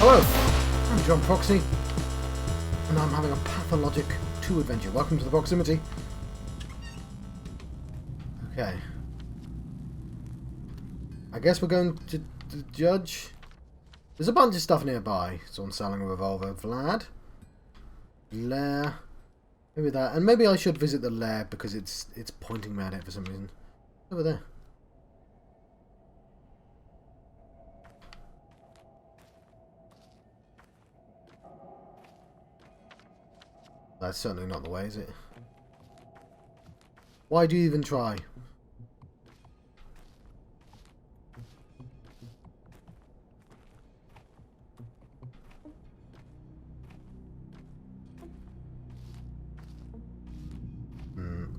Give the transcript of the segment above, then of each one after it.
Hello, I'm John Proxy, and I'm having a Pathologic 2 adventure. Welcome to the proximity. Okay. I guess we're going to judge. There's a bunch of stuff nearby. Someone selling a revolver. Vlad. Lair. Maybe that. And maybe I should visit the lair because it's pointing me at it for some reason. Over there. That's certainly not the way, is it? Why do you even try?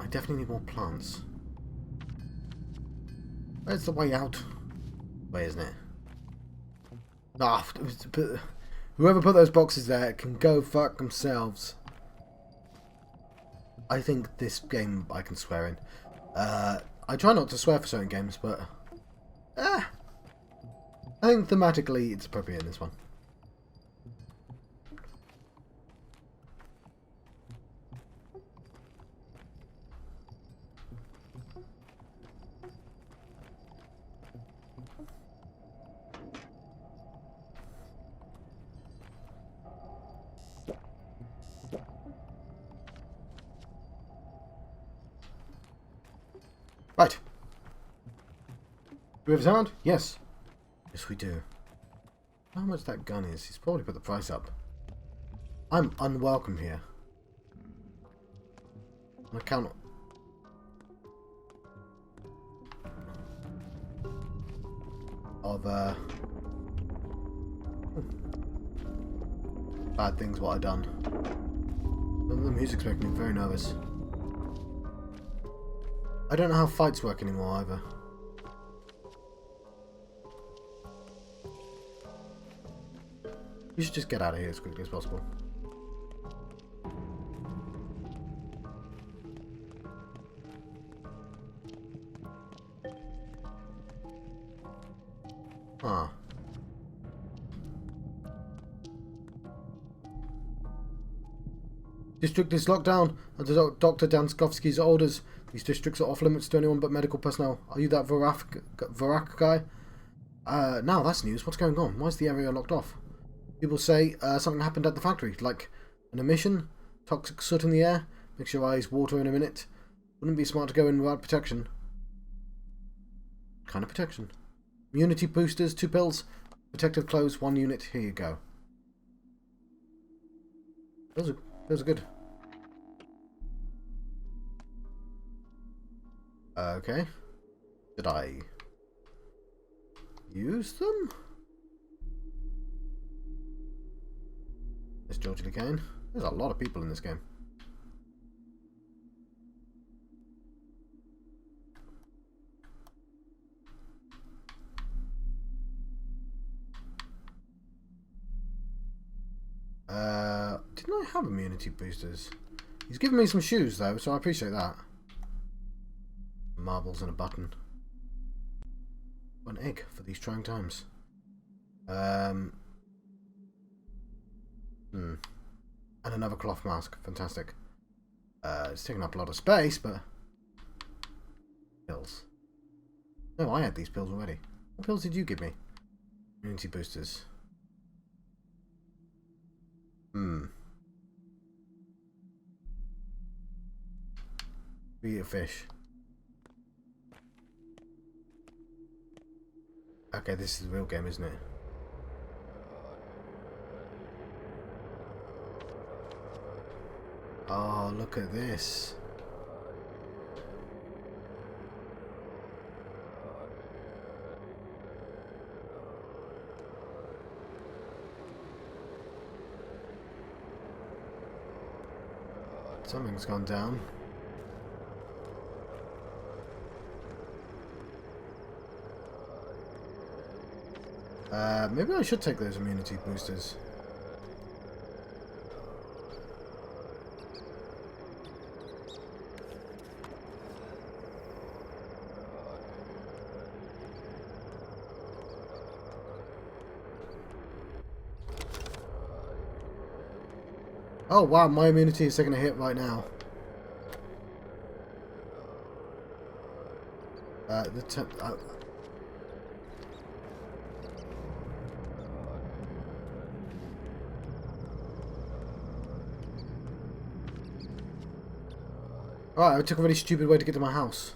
I definitely need more plants. Where's the way out? Way, isn't it? Ah, whoever put those boxes there can go fuck themselves. I think this game I can swear in. I try not to swear for certain games, but I think thematically it's appropriate in this one. Right. Do we have a sound? Yes. Yes, we do. How much that gun is? He's probably put the price up. I'm unwelcome here. On account of bad things what I've done. The music's making me very nervous. I don't know how fights work anymore either. We should just get out of here as quickly as possible. Ah. District is locked down under Dr. Danskovsky's orders. These districts are off limits to anyone but medical personnel. Are you that Varak guy? Now that's news. What's going on? Why is the area locked off? People say something happened at the factory, like an emission, toxic soot in the air, makes your eyes water in a minute. Wouldn't it be smart to go in without protection? Kind of protection. Immunity boosters, 2 pills, protective clothes, 1 unit. Here you go. Those are good. Okay. Did I use them? There's George Lee. There's a lot of people in this game. Didn't I have immunity boosters? He's given me some shoes though, so I appreciate that. Marbles and a button. An egg for these trying times. And another cloth mask. Fantastic. It's taking up a lot of space, but pills. No, I had these pills already. What pills did you give me? Immunity boosters. Eat a fish. Okay, this is the real game, isn't it? Oh, look at this. Something's gone down. Maybe I should take those immunity boosters. Oh wow, my immunity is taking a hit right now. Alright, I took a really stupid way to get to my house.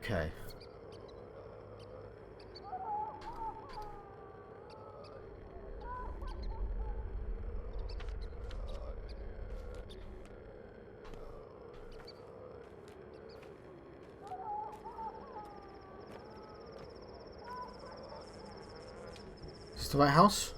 Okay. Is this the right house?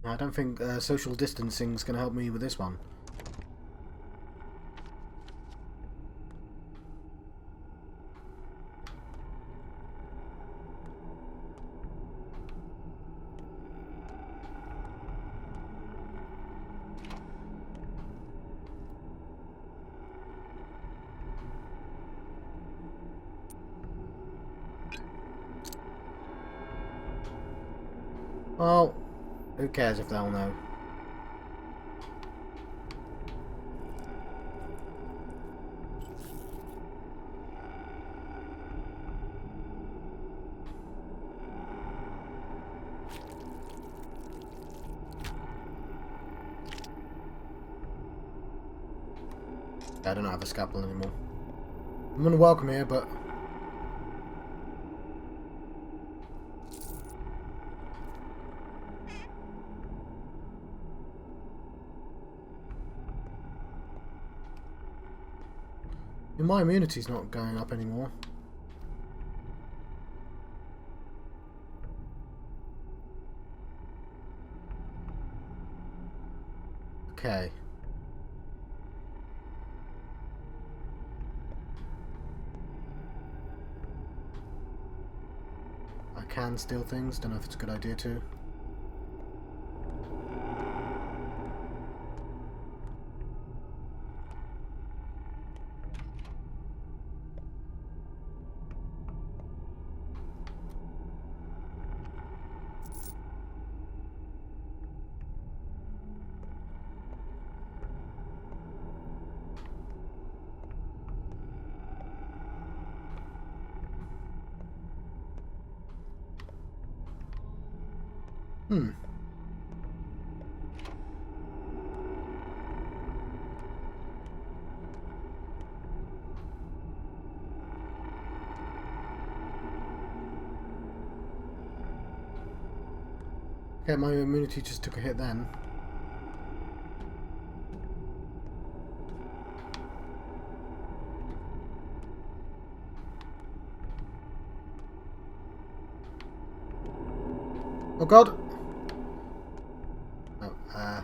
I don't think social distancing is going to help me with this one. Well, who cares if they'll know? I don't have a scalpel anymore. I'm unwelcome here, but... my immunity's not going up anymore. Okay. I can steal things, don't know if it's a good idea to. Okay, my immunity just took a hit then. Oh god! Oh,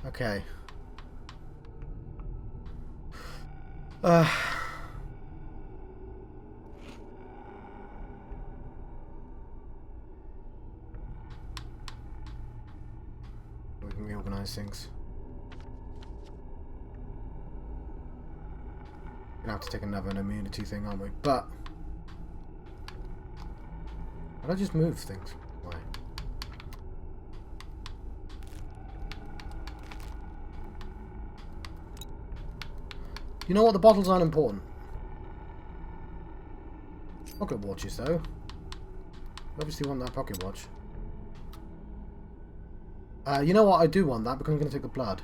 okay. We can reorganize things. We're gonna have to take another immunity thing, aren't we? But why don't I just move things? Why? You know what? The bottles aren't important. Pocket watches, though. Obviously want that pocket watch. You know what? I do want that because I'm going to take the blood.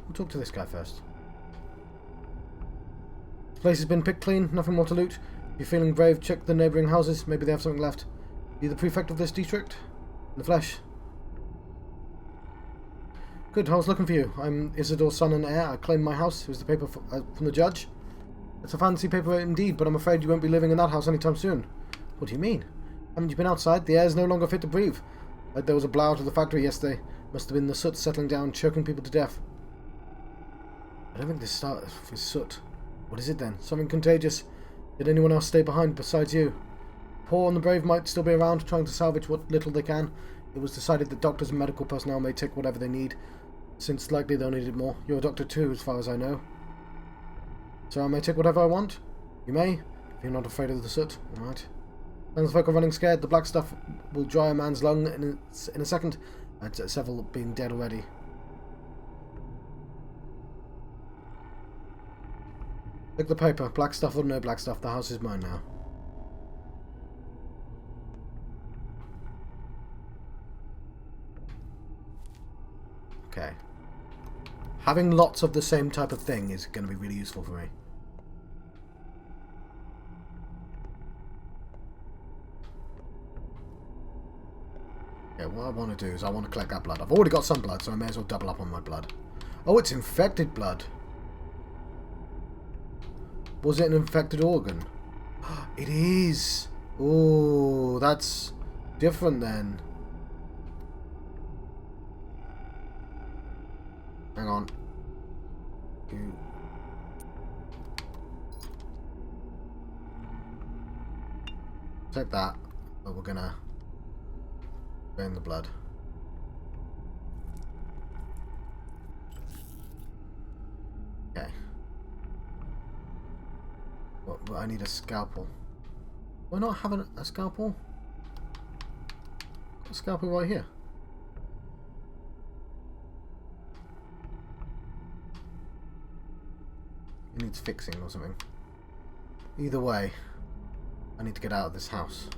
We'll talk to this guy first. This place has been picked clean. Nothing more to loot. If you're feeling brave, check the neighbouring houses. Maybe they have something left. Are you the prefect of this district? In the flesh. Good, I was looking for you. I'm Isidore's son and heir. I claimed my house. Here's the paper from the judge. It's a fancy paper indeed, but I'm afraid you won't be living in that house anytime soon. What do you mean? Haven't you been outside? The air is no longer fit to breathe. Like there was a blowout of the factory yesterday. Must have been the soot settling down, choking people to death. I don't think this started with soot. What is it then? Something contagious. Did anyone else stay behind besides you? Poor and the brave might still be around, trying to salvage what little they can. It was decided that doctors and medical personnel may take whatever they need, since likely they'll need it more. You're a doctor too, as far as I know. So I may take whatever I want? You may, if you're not afraid of the soot. Alright. Townsfolk are running scared. The black stuff will dry a man's lung in a second, and several being dead already. Take the paper. Black stuff or no black stuff, the house is mine now. Okay. Having lots of the same type of thing is going to be really useful for me. Yeah, what I want to do is I want to collect that blood. I've already got some blood, so I may as well double up on my blood. Oh, it's infected blood. Was it an infected organ? It is. Oh, that's different then. Hang on. Take that. But we're gonna drain the blood. Okay. But I need a scalpel. Why not have a scalpel? Got a scalpel right here. It needs fixing or something. Either way, I need to get out of this house.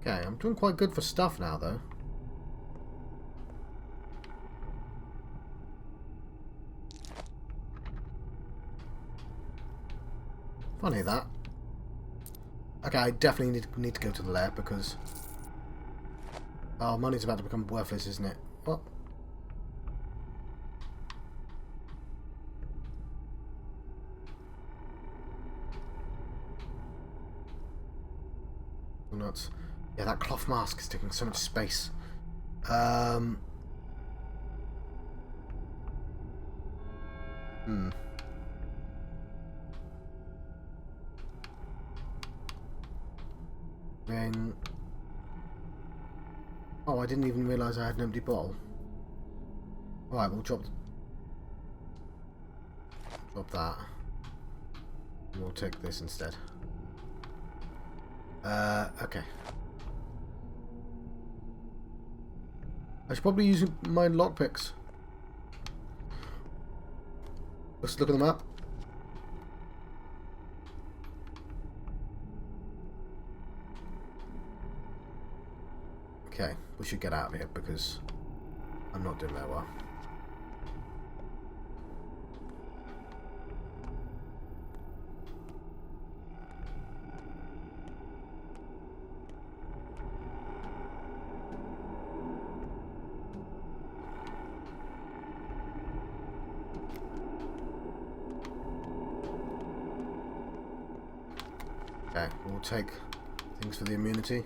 Okay, I'm doing quite good for stuff now, though. Funny that. Okay, I definitely need to go to the lair because... Oh, money's about to become worthless, isn't it? What? Nuts. Yeah, that cloth mask is taking so much space. Then... Oh, I didn't even realise I had an empty bottle. Alright, we'll drop that. And we'll take this instead. Okay. I should probably use my lockpicks. Let's look at the map. Okay, we should get out of here because I'm not doing that well. Okay, we'll take things for the immunity.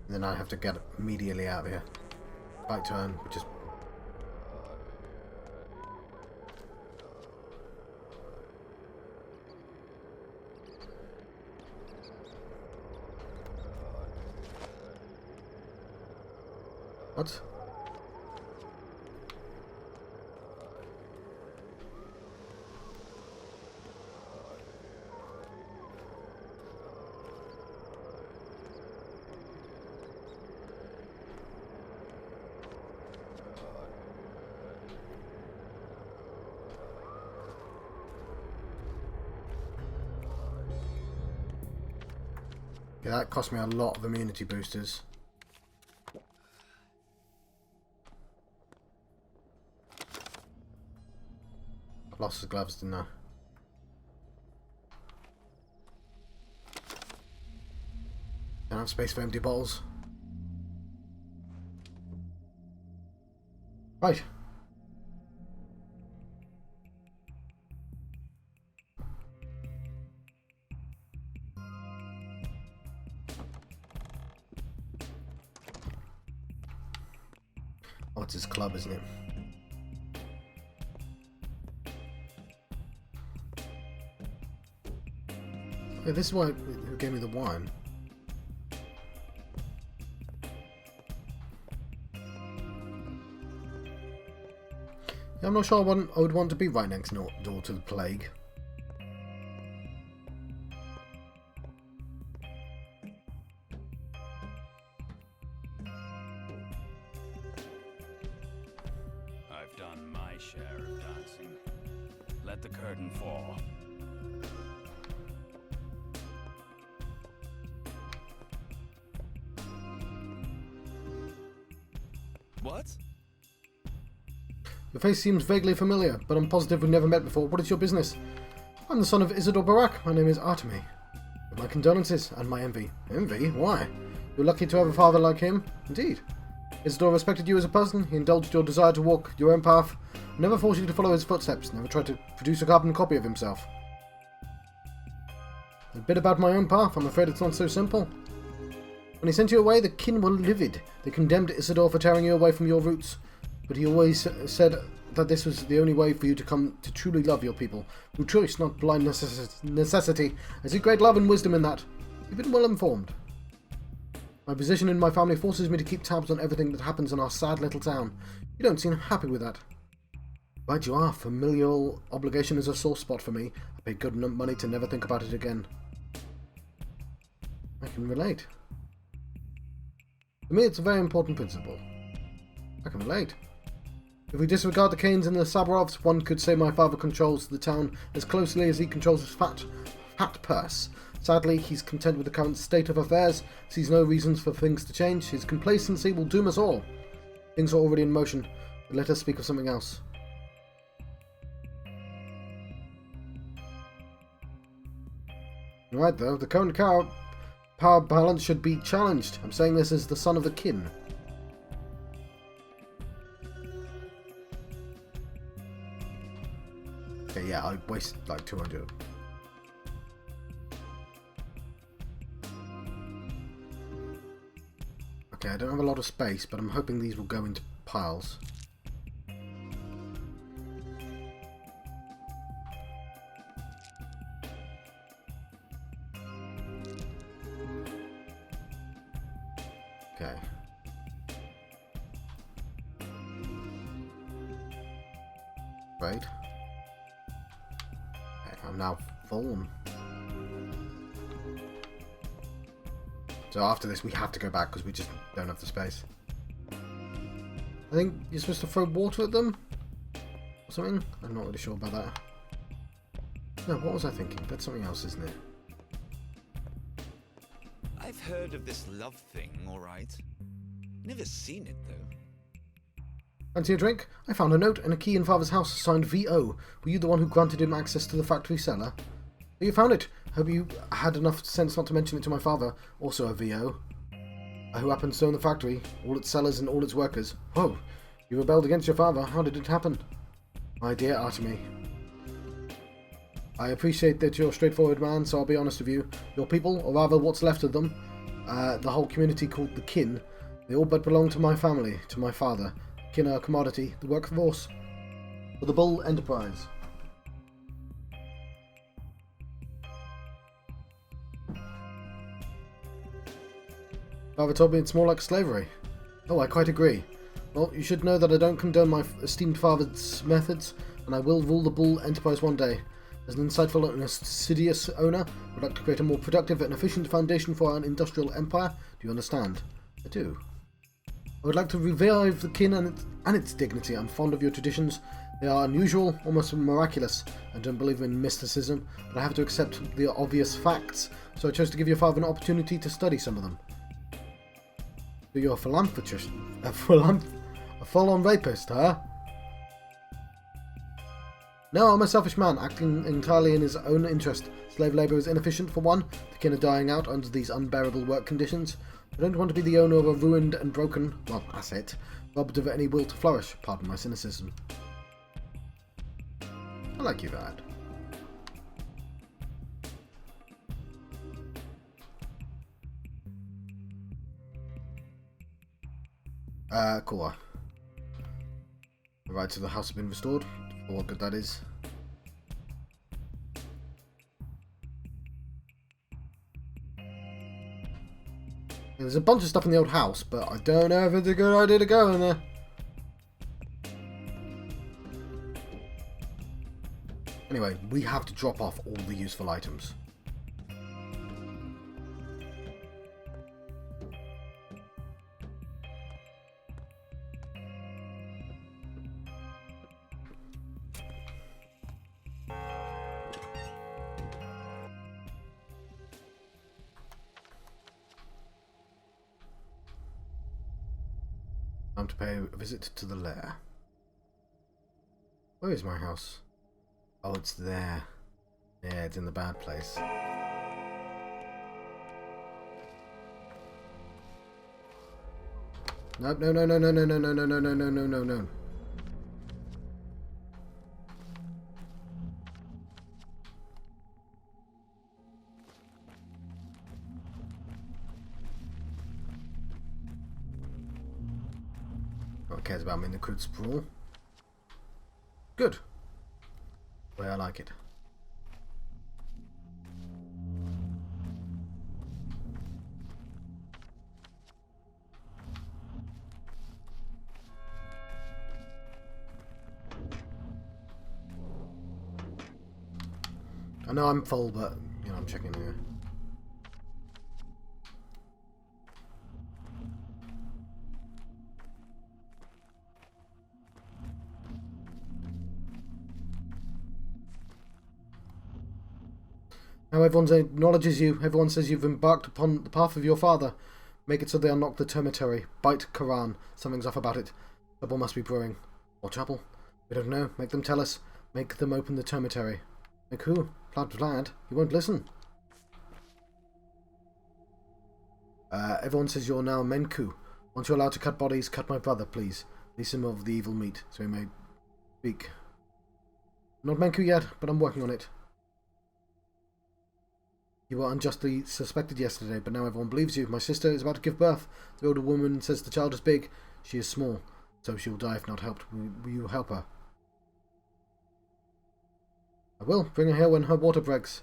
And then I have to get immediately out of here. Right turn, which is... What? Yeah, that cost me a lot of immunity boosters. I lost the gloves, didn't I? Don't have space for empty bottles. Right. Oh, it's his club, isn't it? Okay, this is why who gave me the wine. Yeah, I'm not sure I would want to be right next door to the plague. I've done my share of dancing. Let the curtain fall. What? Your face seems vaguely familiar, but I'm positive we've never met before. What is your business? I'm the son of Isidore Barak. My name is Artemy. With my condolences and my envy. Envy? Why? You're lucky to have a father like him. Indeed. Isidore respected you as a person. He indulged your desire to walk your own path. Never forced you to follow his footsteps. Never tried to produce a carbon copy of himself. A bit about my own path. I'm afraid it's not so simple. When he sent you away, the kin were livid. They condemned Isidore for tearing you away from your roots. But he always said that this was the only way for you to come to truly love your people. Through choice, not blind necessity. I see great love and wisdom in that. You've been well informed. My position in my family forces me to keep tabs on everything that happens in our sad little town. You don't seem happy with that. Right you are. Familial obligation is a sore spot for me. I paid good enough money to never think about it again. I can relate. To me, it's a very important principle. I can relate. If we disregard the Kanes and the Sabarovs, one could say my father controls the town as closely as he controls his fat purse. Sadly, he's content with the current state of affairs, sees no reasons for things to change. His complacency will doom us all. Things are already in motion, but let us speak of something else. Right though, the current power balance should be challenged. I'm saying this as the son of the kin. Okay, yeah, I wasted like 200. Okay, I don't have a lot of space, but I'm hoping these will go into piles. Okay. Right. I'm now full. So after this we have to go back because we just don't have the space. I think you're supposed to throw water at them or something. I'm not really sure about that. No, what was I thinking? That's something else, isn't it? I've heard of this love thing, alright. Never seen it though. Fancy a drink? I found a note and a key in Father's house signed V.O. Were you the one who granted him access to the factory cellar? Oh, you found it. Hope you had enough sense not to mention it to my father. Also a V.O. Who happens to own the factory, all its cellars and all its workers. Whoa, you rebelled against your father. How did it happen? My dear Artemy, I appreciate that you're a straightforward man, so I'll be honest with you. Your people, or rather what's left of them, the whole community called the kin, they all but belong to my family, to my father. Kin are a commodity, the workforce for the Bull Enterprise. Father told me it's more like slavery. Oh, I quite agree. Well, you should know that I don't condone my esteemed father's methods, and I will rule the Bull Enterprise one day. As an insightful and assiduous owner, I would like to create a more productive and efficient foundation for our industrial empire. Do you understand? I do. I would like to revive the kin and its dignity. I'm fond of your traditions. They are unusual, almost miraculous. I don't believe in mysticism, but I have to accept the obvious facts, so I chose to give your father an opportunity to study some of them. So you're a philanthropist? A full-on rapist, huh? No, I'm a selfish man, acting entirely in his own interest. Slave labour is inefficient for one, the kin are dying out under these unbearable work conditions. I don't want to be the owner of a ruined and broken, well, asset, robbed of any will to flourish, pardon my cynicism. I like you, Dad. Cool. The rights of the house have been restored, for what good that is. There's a bunch of stuff in the old house, but I don't know if it's a good idea to go in there. Anyway, we have to drop off all the useful items. Time to pay a visit to the lair. Where is my house? Oh, it's there. Yeah, it's in the bad place. Nope, no, no, no, no, no, no, no, no, no, no, no, no, no, no. No one cares about me in the crude sprawl. Good. The way I like it. I know I'm full, but, you know, I'm checking here. Now everyone acknowledges you. Everyone says you've embarked upon the path of your father. Make it so they unlock the termitary. Bite Quran. Something's off about it. Trouble must be brewing. What trouble? We don't know. Make them tell us. Make them open the termitary. Make who? Plaid. You won't listen. Everyone says you're now Menku. Once you're allowed to cut bodies, cut my brother, please. Release him of the evil meat, so he may speak. Not Menku yet, but I'm working on it. You were unjustly suspected yesterday, but now everyone believes you. My sister is about to give birth. The older woman says the child is big. She is small, so she will die if not helped. Will you help her? I will. Bring her here when her water breaks.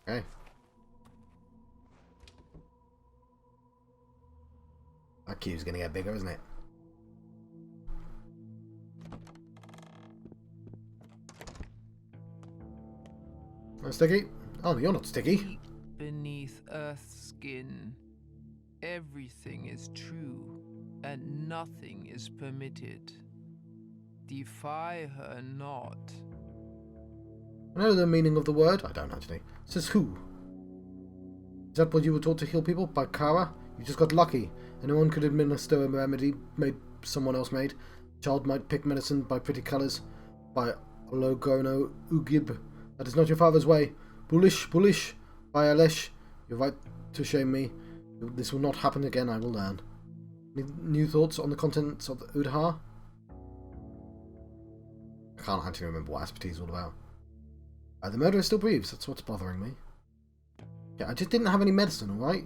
Okay. That queue's gonna get bigger, isn't it? Sticky? Oh, you're not sticky. Deep beneath Earth's skin, everything is true, and nothing is permitted. Defy her not. I know the meaning of the word. I don't actually. It says who? Is that what you were taught to heal people? By Kara? You just got lucky. Anyone could administer a remedy someone else made. A child might pick medicine by pretty colours. By Ologono Ugib. That is not your father's way. Bullish. By Alesh. You're right to shame me. This will not happen again, I will learn. Any new thoughts on the contents of the Udhar? I can't actually remember what Asperty is all about. The murderer still breathes, that's what's bothering me. Yeah, I just didn't have any medicine, alright?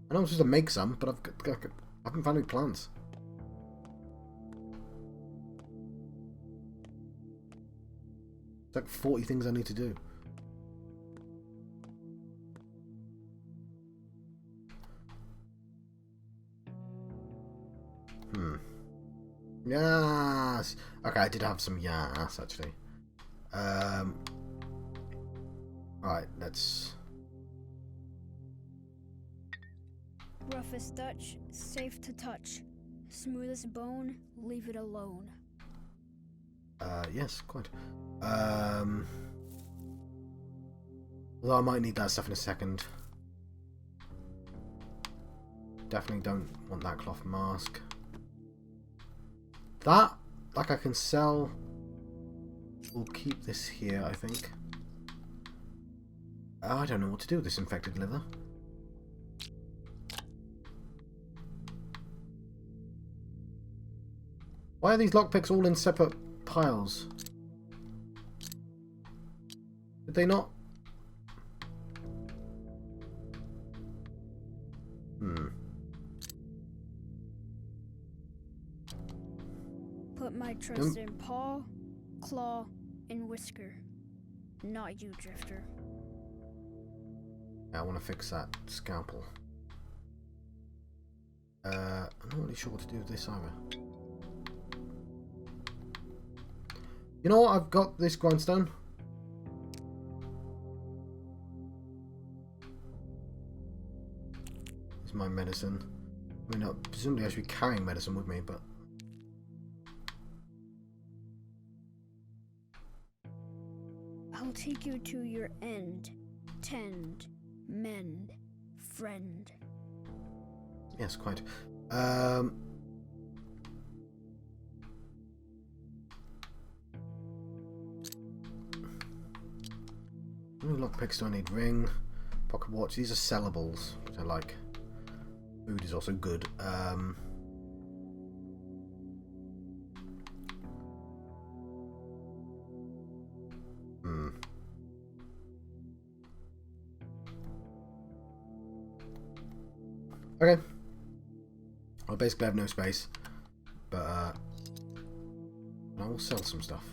I know I'm supposed to make some, but I haven't found any plants. It's like 40 things I need to do. Yes. Okay, I did have some yes actually. Right, let's. Rough as Dutch, safe to touch. Smooth as bone, leave it alone. Yes, quite. Although I might need that stuff in a second. Definitely don't want that cloth mask. That, like I can sell. We'll keep this here, I think. I don't know what to do with this infected liver. Why are these lockpicks all in separate piles? Did they not? Put my trust in paw, claw, and whisker. Not you, Drifter. I want to fix that scalpel. I'm not really sure what to do with this either. You know what? I've got this grindstone. It's my medicine. I mean, presumably I should be carrying medicine with me, but... I'll take you to your end. Tend, mend, friend. Yes, quite. Lockpicks do I need? Ring, pocket watch. These are sellables, which I like. Food is also good. Okay. I basically have no space, but I will sell some stuff.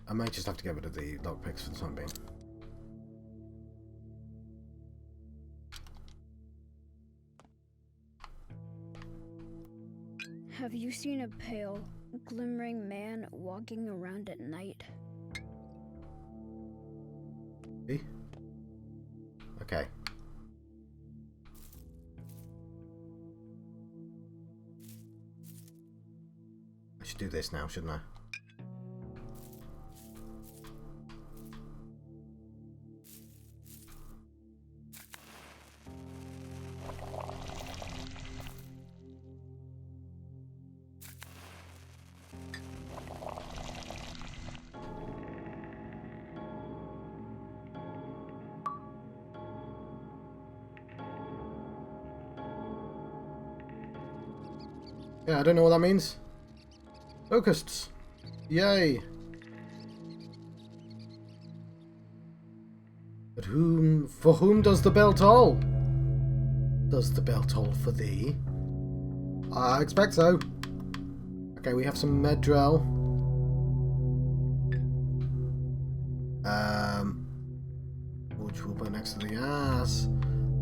I might just have to get rid of the lockpicks for the time being. Have you seen a pale, glimmering man walking around at night? See? Okay. I should do this now, shouldn't I? Yeah, I don't know what that means. Locusts. Yay. But for whom does the bell toll? Does the bell toll for thee? I expect so. Okay, we have some Medrel. Which we'll put next to the ass.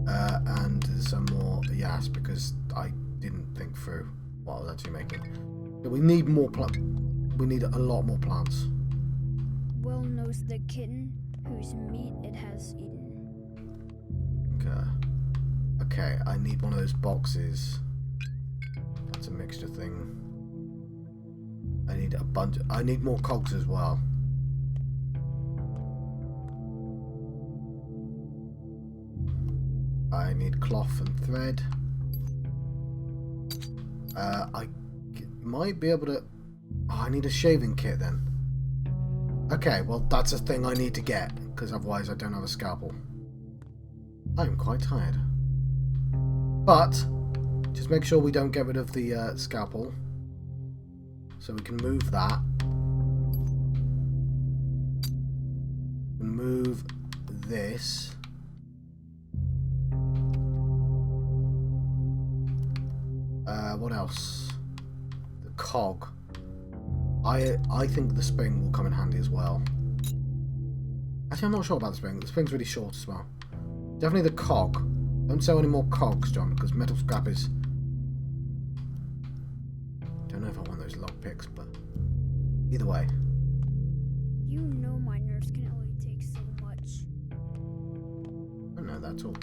And some more yes, because I didn't think through what I was actually making. But we need more we need a lot more plants. Well knows the kitten whose meat it has eaten. Okay, I need one of those boxes. That's a mixture thing. I need a bunch. I need more cogs as well. I need cloth and thread. I might be able to... Oh, I need a shaving kit then. Okay, well that's a thing I need to get, because otherwise I don't have a scalpel. I'm quite tired. But, just make sure we don't get rid of the scalpel. So we can move that. And move this. What else? The cog. I think the spring will come in handy as well. Actually, I'm not sure about the spring. The spring's really short as well. Definitely the cog. Don't sell any more cogs, John, because metal scrap is picks, but either way. You know my nerves can only take so much. I know that's all.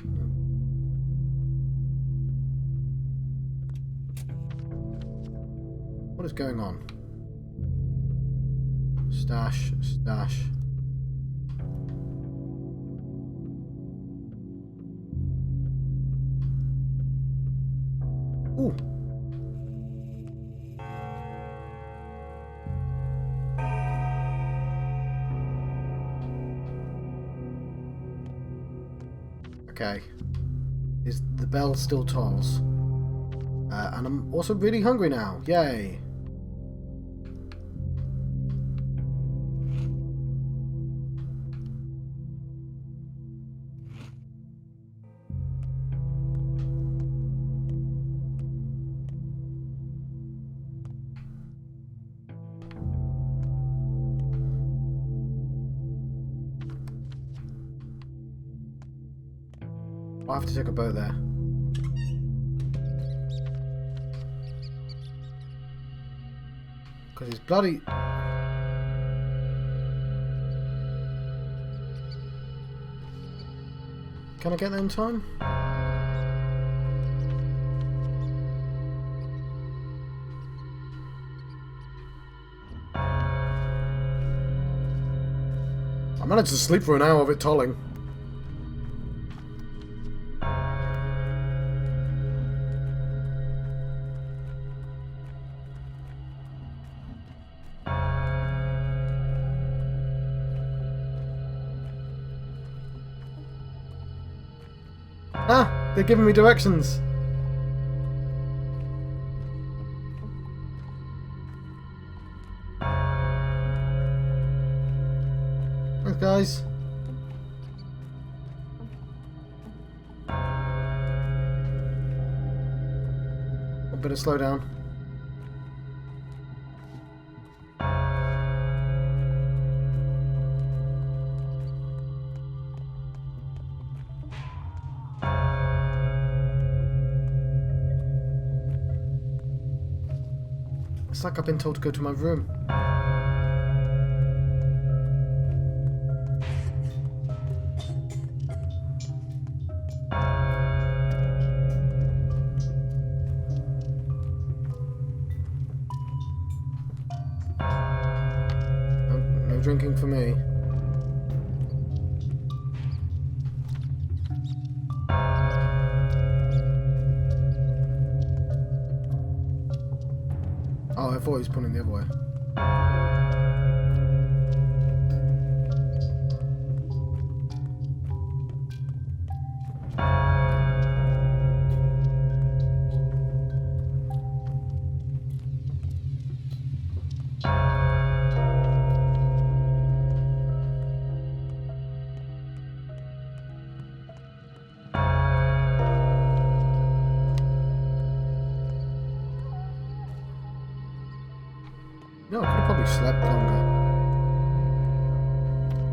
What is going on? Stash, stash. Ooh. Okay. Is the bell still tolls? And I'm also really hungry now. Yay. I'll have to take a boat there. Because it's bloody... Can I get there in time? I managed to sleep for an hour of it tolling. Ah! They're giving me directions! Thanks, guys. I better slow down. It's like I've been told to go to my room. No drinking for me. Oh, I thought he was pointing the other way. No, I could have probably slept longer.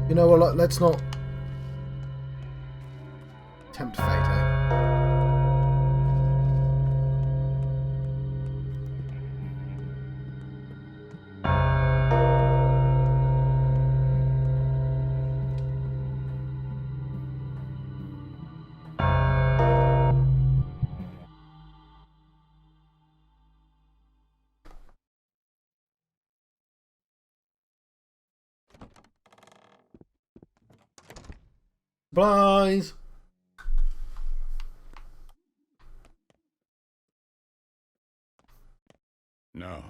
You know what, let's not tempt fate, eh? Supplies! No.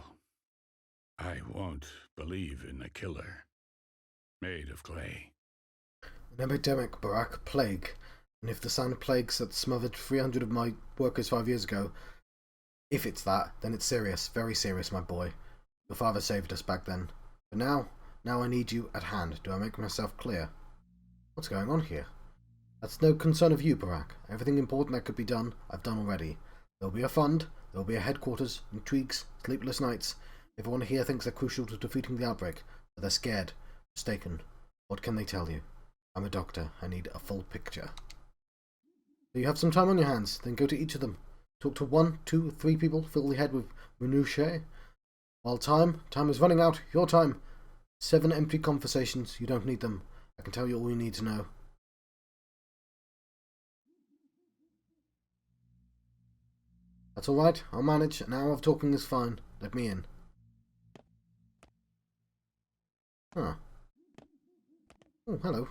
I won't believe in a killer made of clay. An epidemic, Barack, plague. And if the sound of plagues that smothered 300 of my workers 5 years ago, if it's that, then it's serious, very serious, my boy. Your father saved us back then. But now I need you at hand. Do I make myself clear? What's going on here? That's no concern of you, Barack. Everything important that could be done, I've done already. There'll be a fund, there'll be a headquarters, intrigues, sleepless nights. Everyone here thinks they're crucial to defeating the outbreak, but they're scared, mistaken. What can they tell you? I'm a doctor. I need a full picture. So you have some time on your hands, then go to each of them. Talk to 1, 2, 3 people, fill the head with minutiae. Well, time is running out. Your time. 7 empty conversations. You don't need them. I can tell you all you need to know. That's all right. I'll manage. An hour of talking is fine. Let me in. Huh. Oh, hello.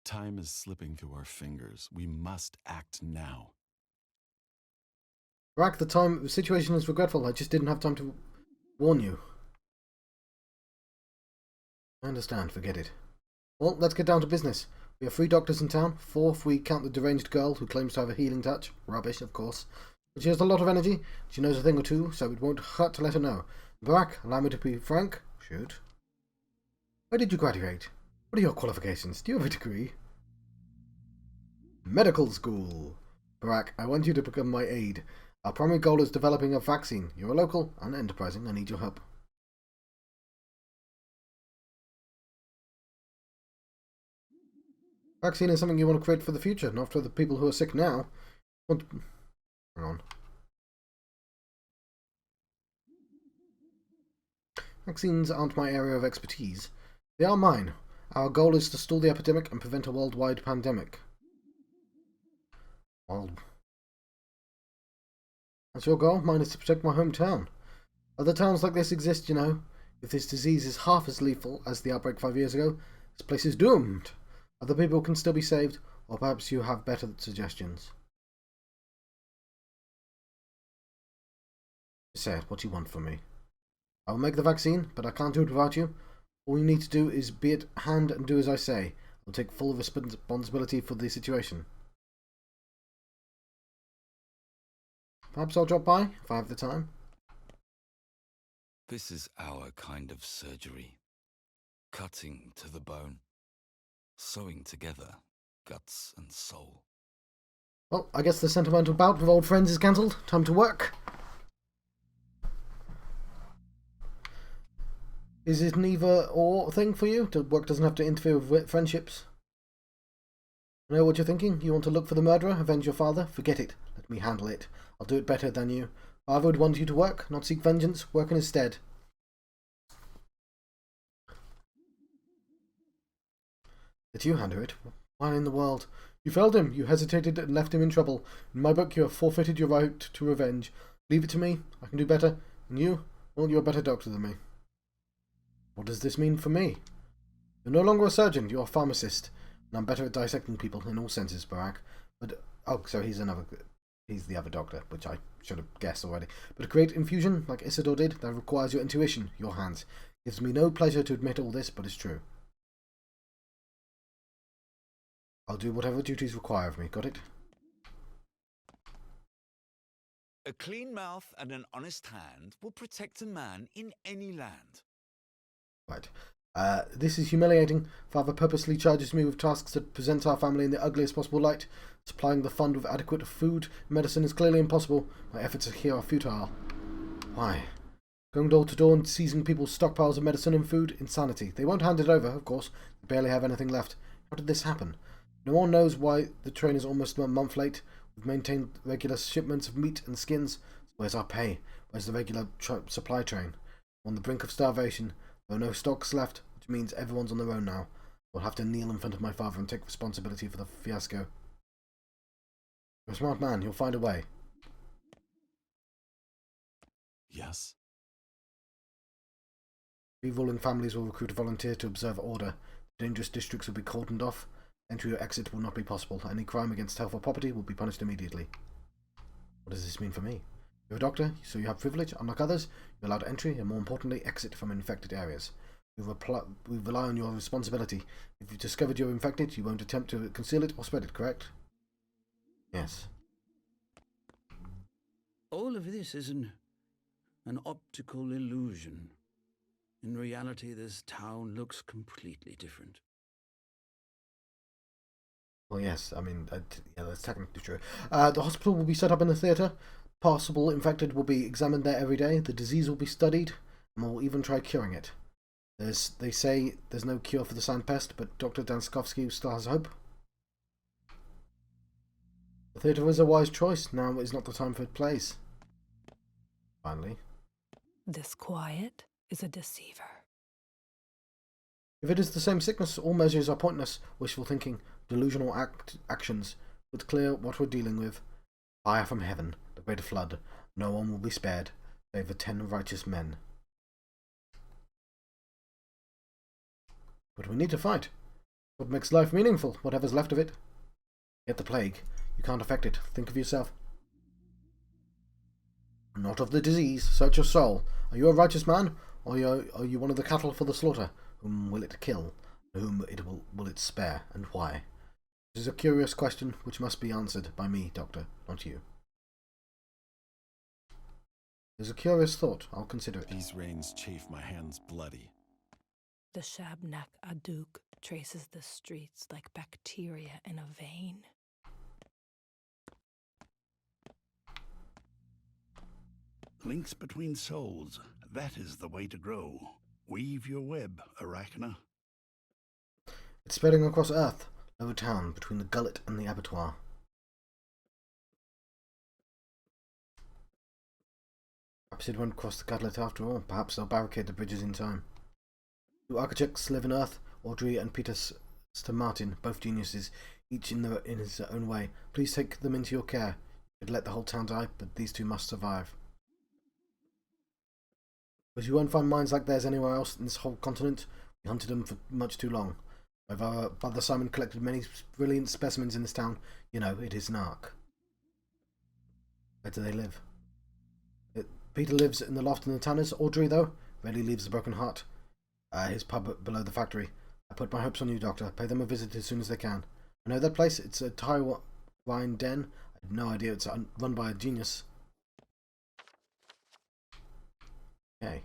Time is slipping through our fingers. We must act now. Rack, the situation is regretful. I just didn't have time to warn you. I understand. Forget it. Well, let's get down to business. We have 3 doctors in town. 4 if we count the deranged girl who claims to have a healing touch. Rubbish, of course. But she has a lot of energy. She knows a thing or two, so it won't hurt to let her know. Barack, allow me to be frank. Shoot. Where did you graduate? What are your qualifications? Do you have a degree? Medical school. Barack, I want you to become my aide. Our primary goal is developing a vaccine. You're a local and enterprising. I need your help. Vaccine is something you want to create for the future, not for the people who are sick now. Hang on. Vaccines aren't my area of expertise. They are mine. Our goal is to stall the epidemic and prevent a worldwide pandemic. Well, that's your goal. Mine is to protect my hometown. Other towns like this exist, you know. If this disease is half as lethal as the outbreak 5 years ago, this place is doomed. Other people can still be saved, or perhaps you have better suggestions. Say it, what do you want from me? I will make the vaccine, but I can't do it without you. All you need to do is be at hand and do as I say. I will take full responsibility for the situation. Perhaps I'll drop by, if I have the time. This is our kind of surgery. Cutting to the bone. Sewing together guts and soul. Well, I guess the sentimental bout with old friends is cancelled. Time to work. Is it an either-or thing for you? Work doesn't have to interfere with friendships. I know what you're thinking. You want to look for the murderer, avenge your father? Forget it. Let me handle it. I'll do it better than you. Father would want you to work, not seek vengeance. Work in his stead. Did you handle it? Why in the world? You failed him. You hesitated and left him in trouble. In my book, you have forfeited your right to revenge. Leave it to me. I can do better. And you? Well, you're a better doctor than me. What does this mean for me? You're no longer a surgeon. You're a pharmacist. And I'm better at dissecting people in all senses, Barack. But, oh, so he's the other doctor, which I should have guessed already. But a great infusion, like Isidore did, that requires your intuition, your hands. It gives me no pleasure to admit all this, but it's true. I'll do whatever duties require of me, got it? A clean mouth and an honest hand will protect a man in any land. Right. This is humiliating. Father purposely charges me with tasks that present our family in the ugliest possible light. Supplying the fund with adequate food and medicine is clearly impossible. My efforts here are futile. Why? Going door to door and seizing people's stockpiles of medicine and food? Insanity. They won't hand it over, of course. They barely have anything left. How did this happen? No one knows why the train is almost a month late. We've maintained regular shipments of meat and skins. Where's our pay? Where's the regular supply train? We're on the brink of starvation. There are no stocks left, which means everyone's on their own now. We'll have to kneel in front of my father and take responsibility for the fiasco. You're a smart man. You'll find a way. Yes? 3 ruling families will recruit a volunteer to observe order. Dangerous districts will be cordoned off. Entry or exit will not be possible. Any crime against health or property will be punished immediately. What does this mean for me? You're a doctor, so you have privilege. Unlike others, you're allowed entry and, more importantly, exit from infected areas. We rely on your responsibility. If you've discovered you're infected, you won't attempt to conceal it or spread it, correct? Yes. All of this is an optical illusion. In reality, this town looks completely different. Well, yes, I mean, yeah, that's technically true. The hospital will be set up in the theatre. Possible infected will be examined there every day. The disease will be studied, and we'll even try curing it. They say there's no cure for the sand pest, but Dr. Danskovsky still has hope. The theatre is a wise choice. Now is not the time for plays. Finally. This quiet is a deceiver. If it is the same sickness, all measures are pointless. Wishful thinking, delusional actions. It's clear what we're dealing with. Fire from heaven, the great flood. No one will be spared, save the 10 righteous men. But we need to fight. What makes life meaningful, whatever's left of it? Get the plague. You can't affect it. Think of yourself. Not of the disease. Search your soul. Are you a righteous man, or are you one of the cattle for the slaughter? Whom will it kill? Whom will it spare, and why? This is a curious question which must be answered by me, Doctor, not you. There's a curious thought. I'll consider it. These rains chafe my hands bloody. The Shabnak Aduk traces the streets like bacteria in a vein. Links between souls. That is the way to grow. Weave your web, Arachna. It's spreading across Earth, lower town, between the gullet and the abattoir. Perhaps it won't cross the gullet after all. Perhaps they'll barricade the bridges in time. Two architects live in Earth, Audrey and Peter Martin, both geniuses, each in his own way. Please take them into your care. You could let the whole town die, but these two must survive. Because you won't find minds like theirs anywhere else in this whole continent. We hunted them for much too long. Our brother Simon collected many brilliant specimens in this town. You know, it is an ark. Where do they live? Peter lives in the loft in the tanners. Audrey, though, rarely leaves the Broken Heart. His pub below the factory. I put my hopes on you, Doctor. Pay them a visit as soon as they can. I know that place. It's a Thai wine den. I had no idea it's run by a genius. Okay.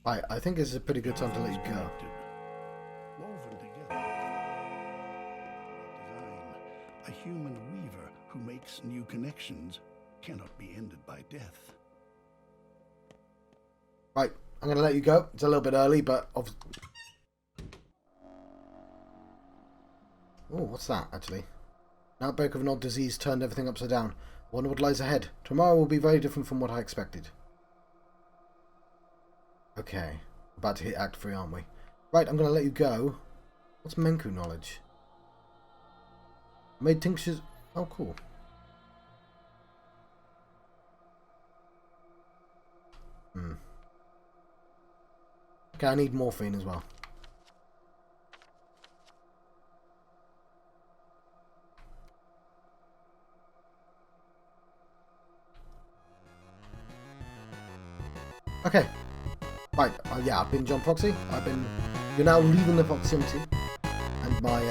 I think this is a pretty good time to let you go. Woven together. Design. A human weaver who makes new connections cannot be ended by death. Right, I'm going to let you go. It's a little bit early, but... Oh, what's that, actually? An outbreak of an odd disease turned everything upside down. I wonder what lies ahead. Tomorrow will be very different from what I expected. Okay, about to hit Act 3, aren't we? Right, I'm going to let you go. What's Menku knowledge? Made tinctures... Oh, cool. Okay, I need morphine as well. Okay. Right, yeah, I've been John Proxy. You're now leaving the proximity. And my,